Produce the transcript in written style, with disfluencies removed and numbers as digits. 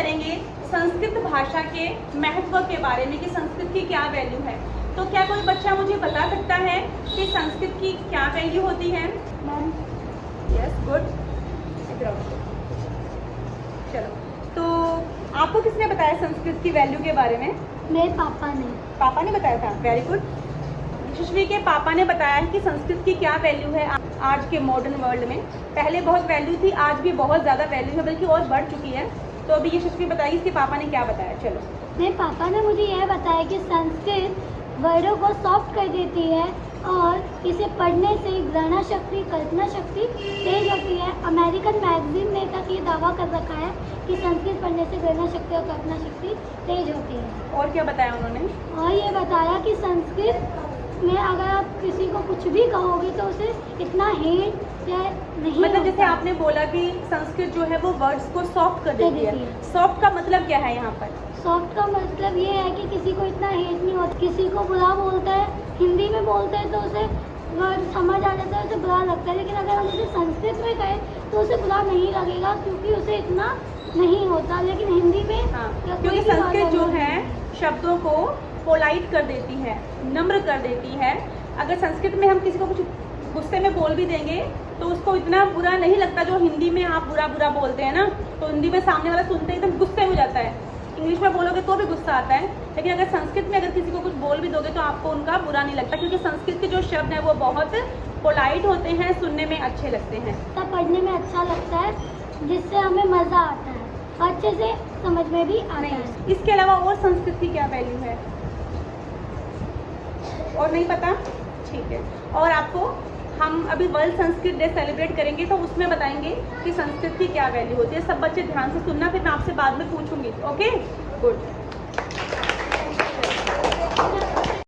करेंगे संस्कृत भाषा के महत्व के बारे में कि संस्कृत की क्या वैल्यू है। तो क्या कोई बच्चा मुझे बता सकता है कि संस्कृत की क्या वैल्यू होती है? Ma'am yes good. चलो, तो आपको किसने बताया संस्कृत की वैल्यू के बारे में? मेरे पापा ने। पापा ने बताया था, वेरी गुड। यशस्वी के पापा ने बताया है कि संस्कृत की क्या वैल्यू है आज के मॉडर्न वर्ल्ड में। पहले बहुत वैल्यू थी, आज भी बहुत ज़्यादा वैल्यू है, बल्कि और बढ़ चुकी है। तो अभी यशस्वी बताइए इसके पापा ने क्या बताया। चलो, मेरे पापा ने मुझे यह बताया कि संस्कृत वर्डों को सॉफ्ट कर देती है और इसे पढ़ने से ग्रहण शक्ति, कल्पना शक्ति तेज होती है। अमेरिकन मैगजीन ने तक ये दावा कर रखा है कि संस्कृत पढ़ने से ग्रहण शक्ति और कल्पना शक्ति तेज होती है। और क्या बताया उन्होंने? और ये बताया कि संस्कृत में अगर आप किसी को कुछ भी कहोगे तो उसे इतना हेट या नहीं, मतलब जैसे आपने बोला कि संस्कृत जो है वो वर्ड्स को सॉफ्ट कर देती है। सॉफ्ट का मतलब क्या है यहाँ पर? सॉफ्ट का मतलब ये है कि किसी को इतना हेट नहीं होता। किसी को बुरा बोलता है, हिंदी में बोलते हैं तो उसे वर्ड समझ आ जाता है, उसे बुरा लगता है। लेकिन अगर हम उसे संस्कृत में कहें तो उसे बुरा नहीं लगेगा क्योंकि उसे इतना नहीं होता। लेकिन हिंदी में क्योंकि संस्कृत जो है शब्दों को पोलाइट कर देती है, नम्र कर देती है। अगर संस्कृत में हम किसी को कुछ गुस्से में बोल भी देंगे तो उसको इतना बुरा नहीं लगता जो हिंदी में आप बुरा बुरा बोलते हैं ना, तो हिंदी में सामने वाला सुनते ही एकदम गुस्से हो जाता है। इंग्लिश में बोलोगे तो भी गुस्सा आता है, लेकिन अगर संस्कृत में अगर किसी को कुछ बोल भी दोगे तो आपको उनका बुरा नहीं लगता, क्योंकि संस्कृत के जो शब्द हैं वो बहुत पोलाइट होते हैं, सुनने में अच्छे लगते हैं, पढ़ने में अच्छा लगता है, जिससे हमें मज़ा आता है, अच्छे से समझ में भी आता है। इसके अलावा और संस्कृत की क्या वैल्यू है और नहीं पता? ठीक है। और आपको हम अभी वर्ल्ड संस्कृत डे सेलिब्रेट करेंगे तो उसमें बताएंगे कि संस्कृत की क्या वैल्यू होती है। सब बच्चे ध्यान से सुनना, फिर मैं आपसे बाद में पूछूंगी। Okay, good.